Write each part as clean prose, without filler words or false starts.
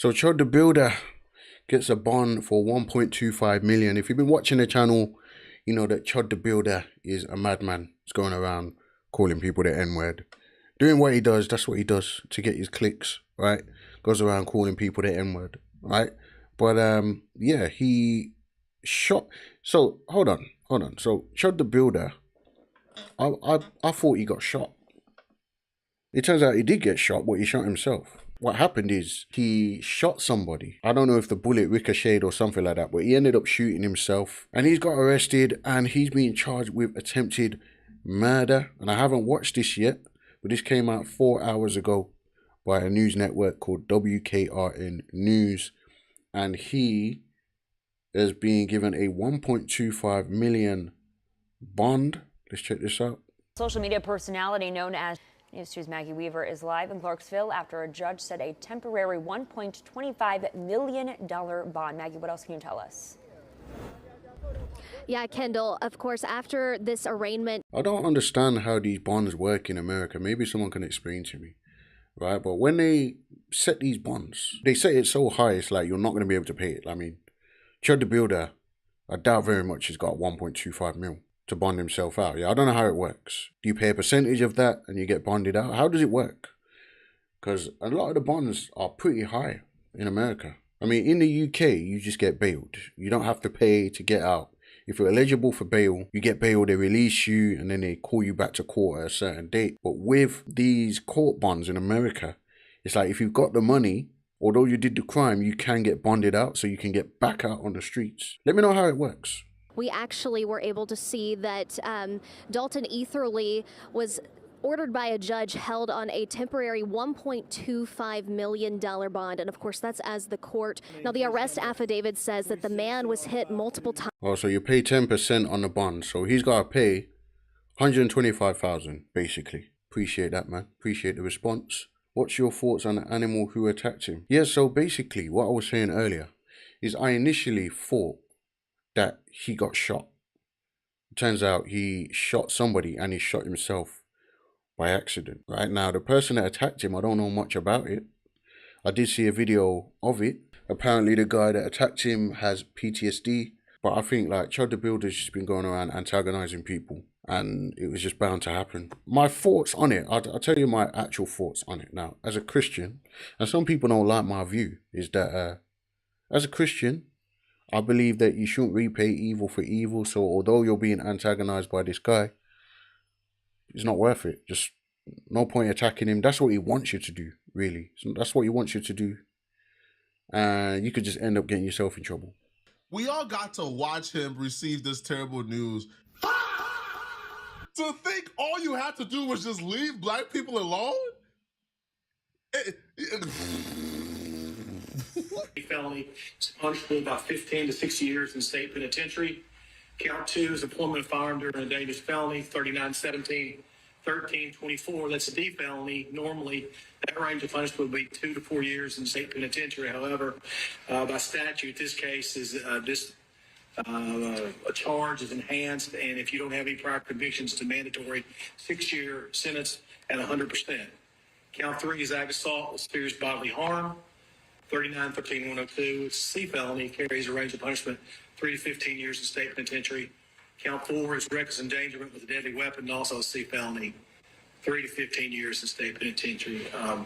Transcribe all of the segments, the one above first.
So Chud the Builder gets a bond for 1.25 million. If you've been watching the channel, you know that Chud the Builder is a madman. He's going around calling people the N-word. Doing what he does, that's what he does to get his clicks, right? Goes around calling people the N-word, right? But yeah, he shot. So hold on. So Chud the Builder, I thought he got shot. It turns out he did get shot, but he shot himself. What happened is he shot somebody. I don't know if the bullet ricocheted or something like that, but he ended up shooting himself. And he's got arrested and he's being charged with attempted murder. And I haven't watched this yet, but this came out 4 hours ago by a news network called WKRN News. And he is being given a 1.25 million bond. Let's check this out. Social media personality known as News 2's Maggie Weaver is live in Clarksville after a judge set a temporary $1.25 million bond. Maggie, what else can you tell us? Yeah, Kendall, of course, after this arraignment. I don't understand how these bonds work in America. Maybe someone can explain to me, right? But when they set these bonds, they set it so high, it's like you're not going to be able to pay it. I mean, Chud the Builder, I doubt very much he's got 1.25 mil to bond himself out. Yeah, I don't know how it works. Do you pay a percentage of that and you get bonded out? How does it work? Because a lot of the bonds are pretty high in America. I mean, in the UK, you just get bailed. You don't have to pay to get out. If you're eligible for bail, you get bail, they release you, and then they call you back to court at a certain date. But with these court bonds in America, it's like if you've got the money, although you did the crime, you can get bonded out so you can get back out on the streets. Let me know how it works. We actually were able to see that Dalton Etherly was ordered by a judge held on a temporary $1.25 million bond. And of course, that's as the court. Now, the arrest affidavit says that the man was hit multiple times. Oh, so you pay 10% on the bond. So he's got to pay $125,000, basically. Appreciate that, man. Appreciate the response. What's your thoughts on the animal who attacked him? Yeah, so basically what I was saying earlier is I initially thought that he got shot. It turns out he shot somebody and he shot himself by accident. Right now, the person that attacked him, I don't know much about it. I did see a video of it. Apparently the guy that attacked him has PTSD, but I think like Chud the Builder's just been going around antagonizing people and it was just bound to happen. My thoughts on it, I'll tell you my actual thoughts on it now. As a Christian, and some people don't like my view, is that as a Christian, I believe that you shouldn't repay evil for evil. So although you're being antagonized by this guy, it's not worth it. Just no point attacking him. That's what he wants you to do, really. So that's what he wants you to do. And you could just end up getting yourself in trouble. We all got to watch him receive this terrible news. To think all you had to do was just leave black people alone? Felony is punishable about 15 to 60 years in state penitentiary. Count 2 is employment of firearm during a dangerous felony, 3917, 1324. That's a D felony. Normally, that range of punishment would be 2 to 4 years in state penitentiary. However, by statute, this case is a charge is enhanced, and if you don't have any prior convictions, it's a mandatory 6-year sentence at 100%. Count 3 is aggravated assault with serious bodily harm. 39-13-102, it's a C felony, carries a range of punishment 3 to 15 years in state penitentiary. Count 4 is reckless endangerment with a deadly weapon, also a C felony, 3 to 15 years in state penitentiary. Have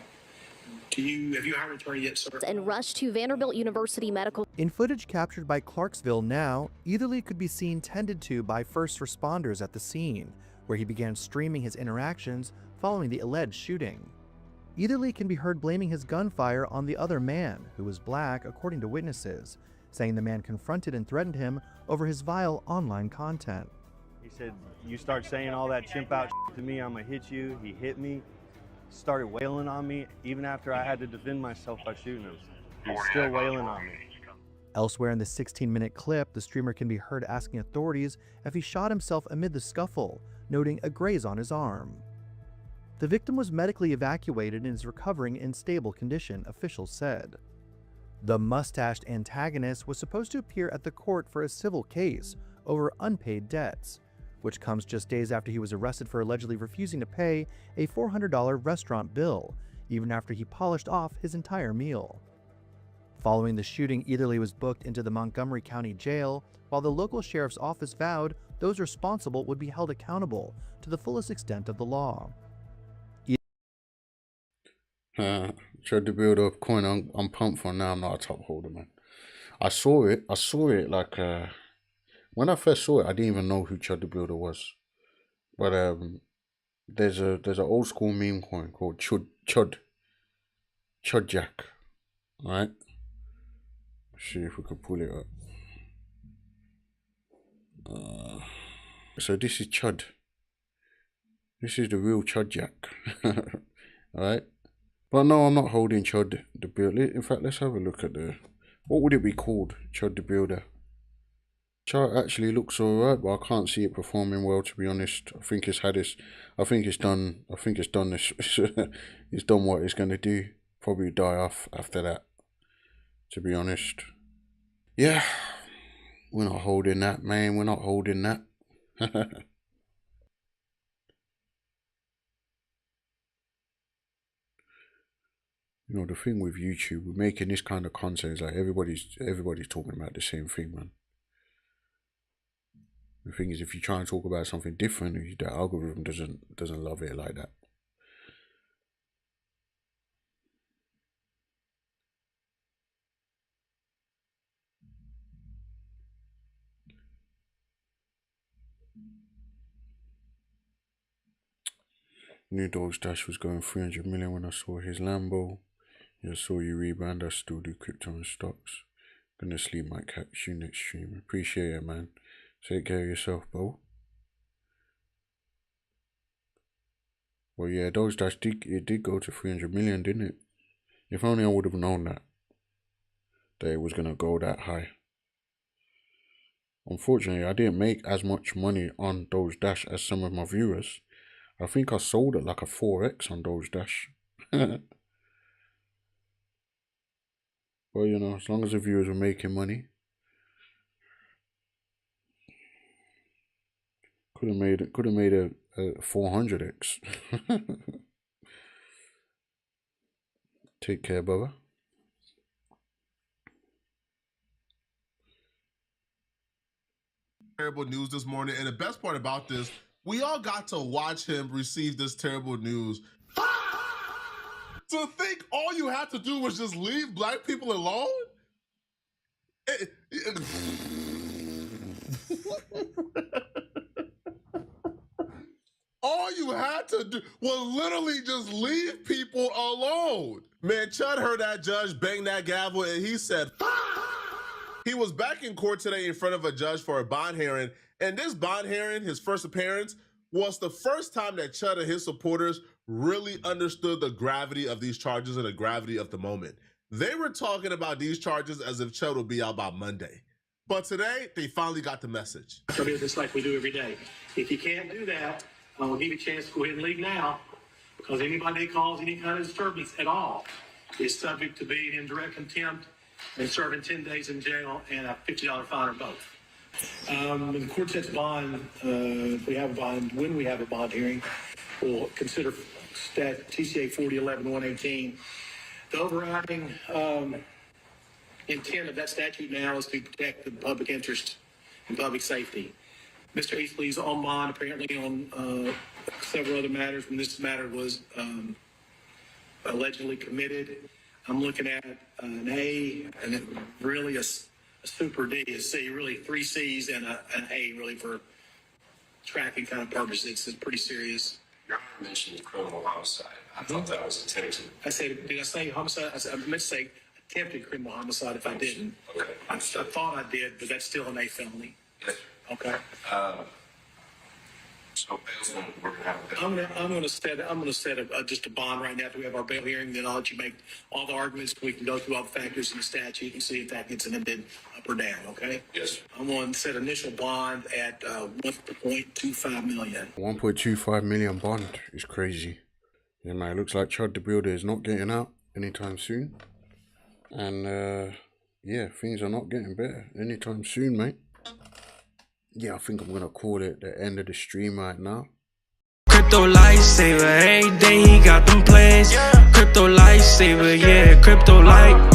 you hired an attorney yet, sir? And rushed to Vanderbilt University Medical. In footage captured by Clarksville Now, Etherly could be seen tended to by first responders at the scene, where he began streaming his interactions following the alleged shooting. Etherly can be heard blaming his gunfire on the other man, who was black, according to witnesses, saying the man confronted and threatened him over his vile online content. He said, "You start saying all that chimp out to me, I'm gonna hit you." He hit me, started wailing on me, even after I had to defend myself by shooting him. He's still wailing on me. Elsewhere in the 16-minute clip, the streamer can be heard asking authorities if he shot himself amid the scuffle, noting a graze on his arm. The victim was medically evacuated and is recovering in stable condition, officials said. The mustached antagonist was supposed to appear at the court for a civil case over unpaid debts, which comes just days after he was arrested for allegedly refusing to pay a $400 restaurant bill, even after he polished off his entire meal. Following the shooting, Etherly was booked into the Montgomery County Jail, while the local sheriff's office vowed those responsible would be held accountable to the fullest extent of the law. Chud the Builder coin I'm pumped for now. I'm not a top holder, man. I saw it like when I first saw it, I didn't even know who Chud the Builder was. But there's an old school meme coin called Chud Jack. Alright? Let's see if we can pull it up. So this is Chud. This is the real Chud Jack. Alright? But no, I'm not holding Chud the Builder. In fact, let's have a look at what would it be called? Chud the Builder. Chart actually looks alright, but I can't see it performing well, to be honest. I think it's done this. It's done what it's gonna do. Probably die off after that, to be honest. Yeah, we're not holding that, man. We're not holding that. You know, the thing with YouTube, we're making this kind of content, is like everybody's talking about the same thing, man. The thing is, if you try and talk about something different, the algorithm doesn't love it like that. Knew Dog's Dash was going 300 million when I saw his Lambo. Yeah, I saw you rebound. I still do crypto and stocks. Gonna sleep, might catch you next stream. Appreciate it, man. Take care of yourself, bro. Well, yeah, Dog's Dash did go to 300 million, didn't it? If only I would have known that it was gonna go that high. Unfortunately, I didn't make as much money on Doge Dash as some of my viewers. I think I sold it like a 4x on Doge Dash. Well, you know, as long as the viewers were making money. Could have made a 400x. Take care, brother. Terrible news this morning, and the best part about this, we all got to watch him receive this terrible news. To think all you had to do was just leave black people alone? All you had to do was literally just leave people alone. Man, Chud heard that judge bang that gavel and he said, he was back in court today in front of a judge for a bond hearing. And this bond hearing, his first appearance, was the first time that Chud and his supporters really understood the gravity of these charges and the gravity of the moment. They were talking about these charges as if Chud would be out by Monday. But today, they finally got the message. It's like we do every day. If you can't do that, I'll give you a chance to go ahead and leave now, because anybody that calls any kind of disturbance at all is subject to being in direct contempt and serving 10 days in jail and a $50 fine or both. When the court sets bond, if we have a bond, when we have a bond hearing, we'll consider TCA 4011-118. The overriding intent of that statute now is to protect the public interest and public safety. Mr. Easley's on bond apparently on several other matters when this matter was allegedly committed. I'm looking at an A and really a super D, a C, really 3 C's and an A really for tracking kind of purposes. It's pretty serious. Your Honor mentioned criminal homicide. I thought that was attempted. Did I say homicide? I meant to say attempted criminal homicide if I didn't. Okay. I thought I did, but that's still an A felony. Yes. Okay. So bail's we're gonna have a bail. I'm going to set just a bond right now after we have our bail hearing. Then I'll let you make all the arguments. We can go through all the factors in the statute and see if that gets amended up or down. Okay. Yes. I'm going to set initial bond at 1.25 million. 1.25 million bond is crazy. Yeah, man, it looks like Chud the Builder is not getting out anytime soon. And yeah, things are not getting better anytime soon, mate. Yeah, I think I'm gonna call it the end of the stream right now. Crypto lifesaver, every day he got them plays. Crypto lifesaver, yeah, crypto life.